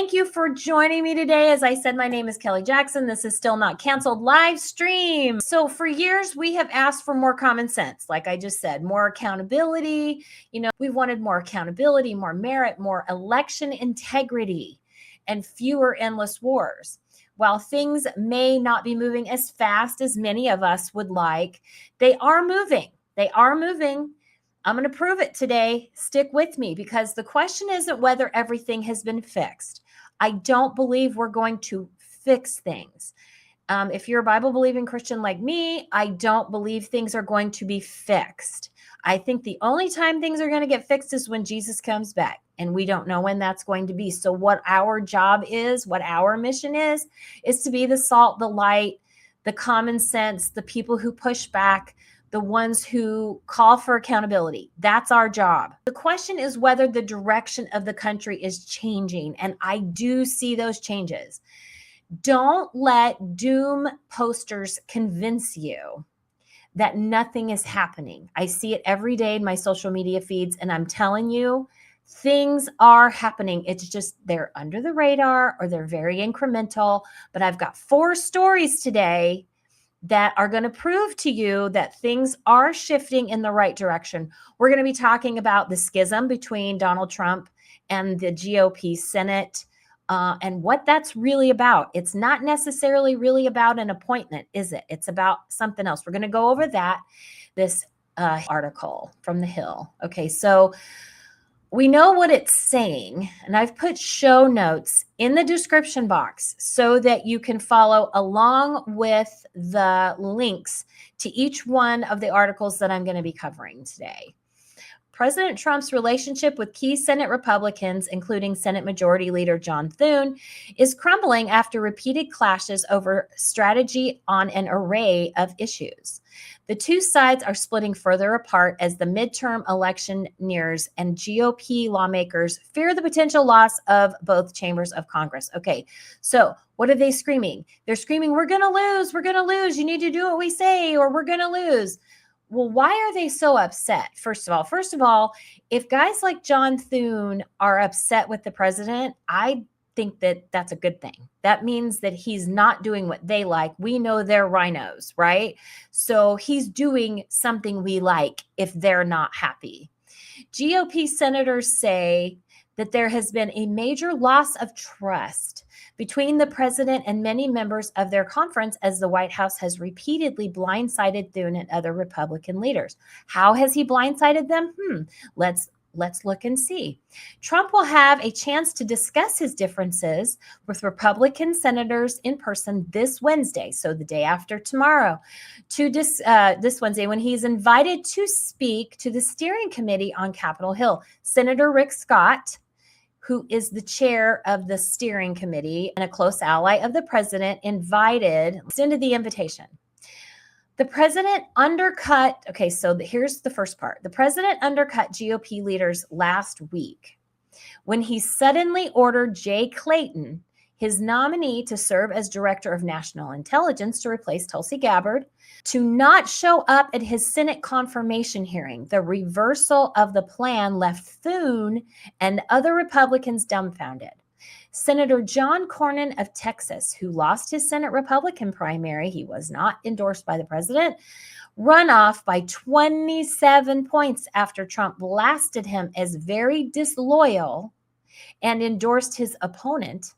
Thank you for joining me today. As I said, my name is Kelly Jackson. This is Still Not Canceled live stream. So for years, we have asked for more common sense. Like I just said, more accountability. We've wanted more accountability, more merit, more election integrity, and fewer endless wars. While things may not be moving as fast as many of us would like, they are moving. They are moving. I'm going to prove it today. Stick with me, because the question isn't whether everything has been fixed. I don't believe we're going to fix things. If you're a Bible-believing Christian like me, I don't believe things are going to be fixed. I think the only time things are going to get fixed is when Jesus comes back, and we don't know when that's going to be. So what our job is, what our mission is to be the salt, the light, the common sense, the people who push back, the ones who call for accountability. That's our job. The question is whether the direction of the country is changing, and I do see those changes. Don't let doom posters convince you that nothing is happening. I see it every day in my social media feeds, and I'm telling you, things are happening. It's just they're under the radar or they're very incremental. But I've got 4 stories today that are going to prove to you that things are shifting in the right direction. We're going to be talking about the schism between Donald Trump and the GOP Senate and what that's really about. It's not necessarily really about an appointment, is it? It's about something else. We're going to go over that, this article from The Hill. Okay, so we know what it's saying, and I've put show notes in the description box so that you can follow along with the links to each one of the articles that I'm going to be covering today. President Trump's relationship with key Senate Republicans, including Senate Majority Leader John Thune, is crumbling after repeated clashes over strategy on an array of issues. The two sides are splitting further apart as the midterm election nears, and GOP lawmakers fear the potential loss of both chambers of Congress. Okay, so what are they screaming? They're screaming, we're going to lose, we're going to lose. You need to do what we say, or we're going to lose. Well, why are they so upset? First of all, if guys like John Thune are upset with the president, I think that that's a good thing. That means that he's not doing what they like. We know they're rhinos, right? So he's doing something we like if they're not happy. GOP senators say that there has been a major loss of trust between the president and many members of their conference as the White House has repeatedly blindsided Thune and other Republican leaders. How has he blindsided them? Let's look and see. Trump will have a chance to discuss his differences with Republican senators in person this Wednesday, so the day after tomorrow, this Wednesday, when he's invited to speak to the steering committee on Capitol Hill. Senator Rick Scott, who is the chair of the steering committee and a close ally of the president, extended the invitation. The president undercut, here's the first part. The president undercut GOP leaders last week when he suddenly ordered Jay Clayton, his nominee to serve as director of national intelligence to replace Tulsi Gabbard, to not show up at his Senate confirmation hearing. The reversal of the plan left Thune and other Republicans dumbfounded. Senator John Cornyn of Texas, who lost his Senate Republican primary, he was not endorsed by the president, runoff by 27 points after Trump blasted him as very disloyal and endorsed his opponent,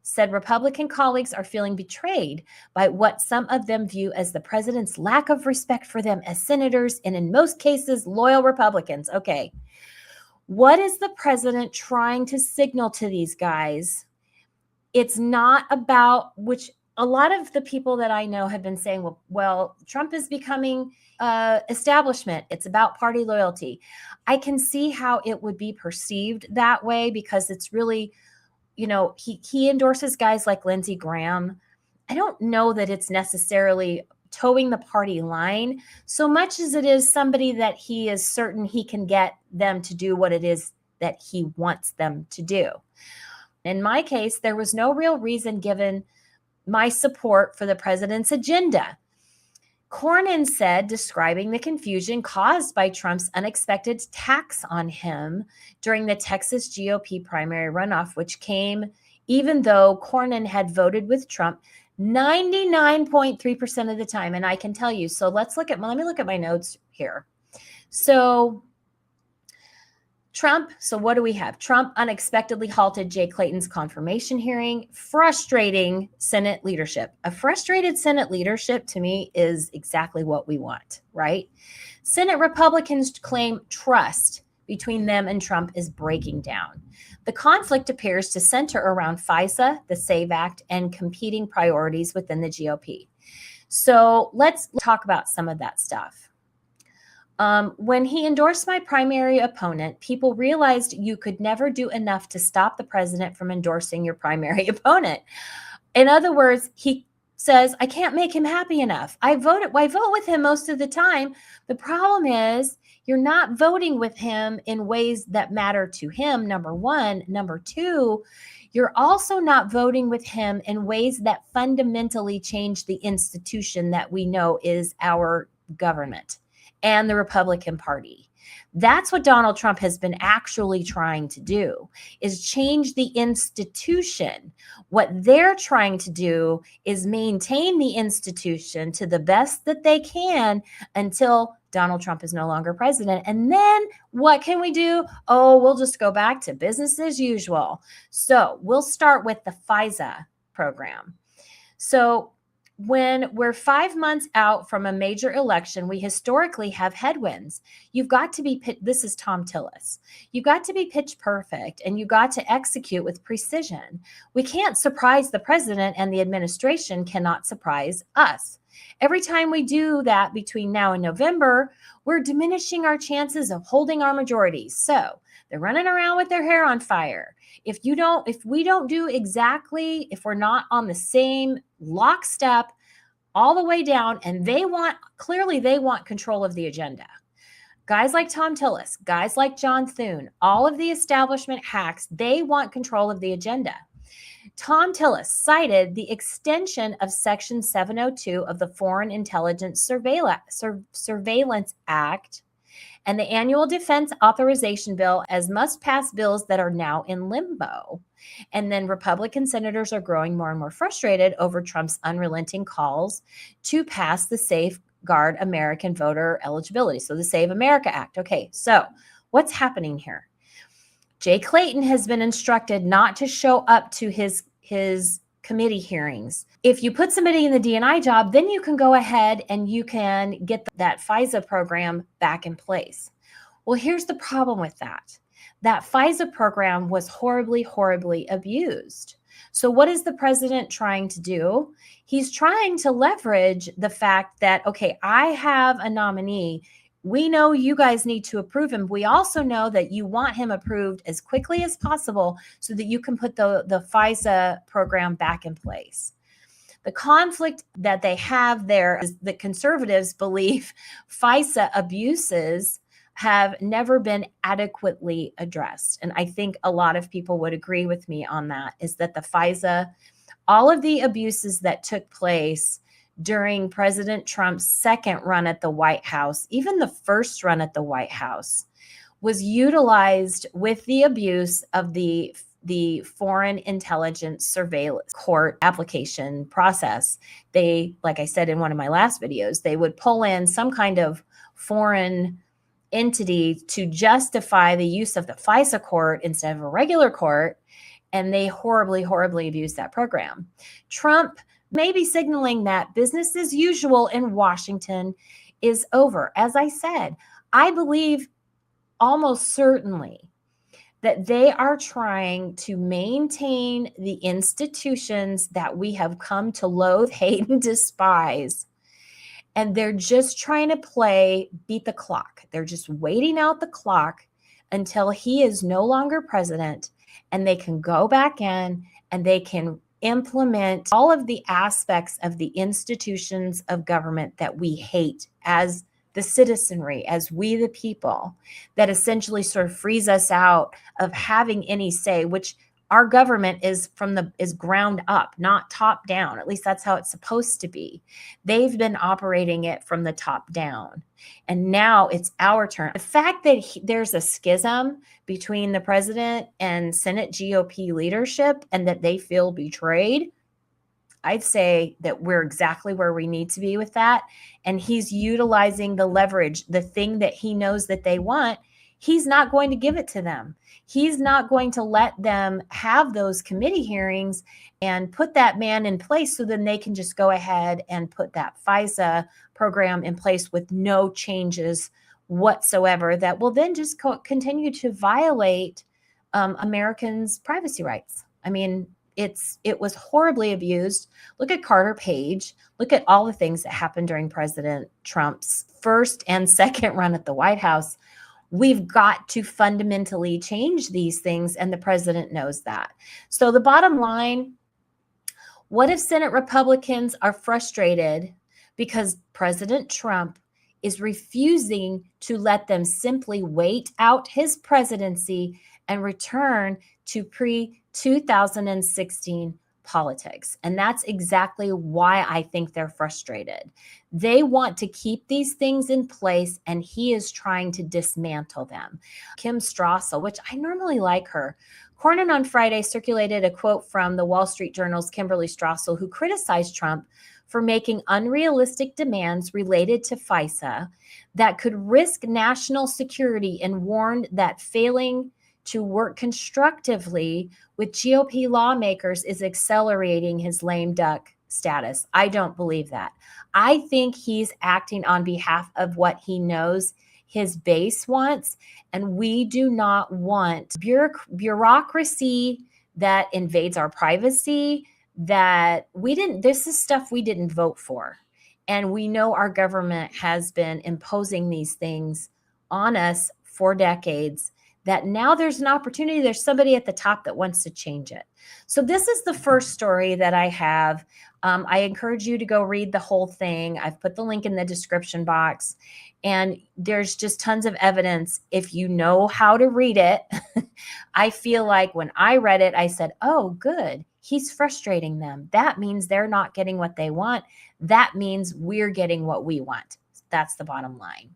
said Republican colleagues are feeling betrayed by what some of them view as the president's lack of respect for them as senators and, in most cases, loyal Republicans. Okay, what is the president trying to signal to these guys? It's not about, which a lot of the people that I know have been saying, well, Trump is becoming establishment. It's about party loyalty. I can see how it would be perceived that way, because it's really, he endorses guys like Lindsey Graham. I don't know that it's necessarily towing the party line so much as it is somebody that he is certain he can get them to do what it is that he wants them to do. In my case, there was no real reason given my support for the president's agenda. Cornyn said, describing the confusion caused by Trump's unexpected attacks on him during the Texas GOP primary runoff, which came even though Cornyn had voted with Trump 99.3% of the time. And I can tell you, so let me look at my notes here. So what do we have? Trump unexpectedly halted Jay Clayton's confirmation hearing, frustrating Senate leadership. A frustrated Senate leadership to me is exactly what we want, right? Senate Republicans claim trust between them and Trump is breaking down. The conflict appears to center around FISA, the SAVE Act, and competing priorities within the GOP. So let's talk about some of that stuff. When he endorsed my primary opponent, people realized you could never do enough to stop the president from endorsing your primary opponent. In other words, he says, I can't make him happy enough. I vote with him most of the time. The problem is you're not voting with him in ways that matter to him, number one. Number two, you're also not voting with him in ways that fundamentally change the institution that we know is our government and the Republican Party. That's what Donald Trump has been actually trying to do, is change the institution. What they're trying to do is maintain the institution to the best that they can until Donald Trump is no longer president. And then what can we do? Oh, we'll just go back to business as usual. So we'll start with the FISA program. So when we're 5 months out from a major election, we historically have headwinds. You've got to be, this is Tom Tillis, you've got to be pitch perfect and you got to execute with precision. We can't surprise the president, and the administration cannot surprise us. Every time we do that between now and November, we're diminishing our chances of holding our majorities. So they're running around with their hair on fire. If we don't do exactly, if we're not on the same lockstep all the way down, and they want control of the agenda. Guys like Tom Tillis, guys like John Thune, all of the establishment hacks, they want control of the agenda. Tom Tillis cited the extension of Section 702 of the Foreign Intelligence Surveillance Act and the annual defense authorization bill as must-pass bills that are now in limbo. And then Republican senators are growing more and more frustrated over Trump's unrelenting calls to pass the Safeguard American Voter Eligibility, so the Save America Act. Okay, so what's happening here? Jay Clayton has been instructed not to show up to his committee hearings. If you put somebody in the D&I job, then you can go ahead and you can get that FISA program back in place. Well, here's the problem with that. That FISA program was horribly, horribly abused. So what is the president trying to do? He's trying to leverage the fact that, okay, I have a nominee. We know you guys need to approve him. We also know that you want him approved as quickly as possible so that you can put the FISA program back in place. The conflict that they have there is that conservatives believe FISA abuses have never been adequately addressed. And I think a lot of people would agree with me on that, is that the FISA, all of the abuses that took place during President Trump's second run at the White House, even the first run at the White House, was utilized with the abuse of the Foreign Intelligence Surveillance Court application process. They, like I said in one of my last videos, they would pull in some kind of foreign entity to justify the use of the FISA court instead of a regular court, and they horribly, horribly abused that program. Trump may be signaling that business as usual in Washington is over. As I said, I believe almost certainly that they are trying to maintain the institutions that we have come to loathe, hate, and despise. And they're just trying to beat the clock. They're just waiting out the clock until he is no longer president, and they can go back in and they can implement all of the aspects of the institutions of government that we hate as the citizenry, as we the people, that essentially sort of frees us out of having any say, which Our government is ground up, not top down. At least that's how it's supposed to be. They've been operating it from the top down. And now it's our turn. The fact that there's a schism between the president and Senate GOP leadership and that they feel betrayed, I'd say that we're exactly where we need to be with that. And he's utilizing the leverage, the thing that he knows that they want. He's not going to give it to them. He's not going to let them have those committee hearings and put that man in place so then they can just go ahead and put that FISA program in place with no changes whatsoever that will then just continue to violate Americans' privacy rights. I mean, it was horribly abused. Look at Carter Page. Look at all the things that happened during President Trump's first and second run at the White House. We've got to fundamentally change these things, and the president knows that. So the bottom line, what if Senate Republicans are frustrated because President Trump is refusing to let them simply wait out his presidency and return to pre-2016 politics? And that's exactly why I think they're frustrated. They want to keep these things in place, and he is trying to dismantle them. Kim Strassel, which I normally like her, Cornyn on Friday circulated a quote from the Wall Street Journal's Kimberly Strassel, who criticized Trump for making unrealistic demands related to FISA that could risk national security, and warned that failing to work constructively with GOP lawmakers is accelerating his lame duck status. I don't believe that. I think he's acting on behalf of what he knows his base wants, and we do not want bureaucracy that invades our privacy, this is stuff we didn't vote for. And we know our government has been imposing these things on us for decades, that now there's an opportunity. There's somebody at the top that wants to change it. So this is the first story that I have. I encourage you to go read the whole thing. I've put the link in the description box, and there's just tons of evidence if you know how to read it. I feel like when I read it, I said, oh, good. He's frustrating them. That means they're not getting what they want. That means we're getting what we want. That's the bottom line.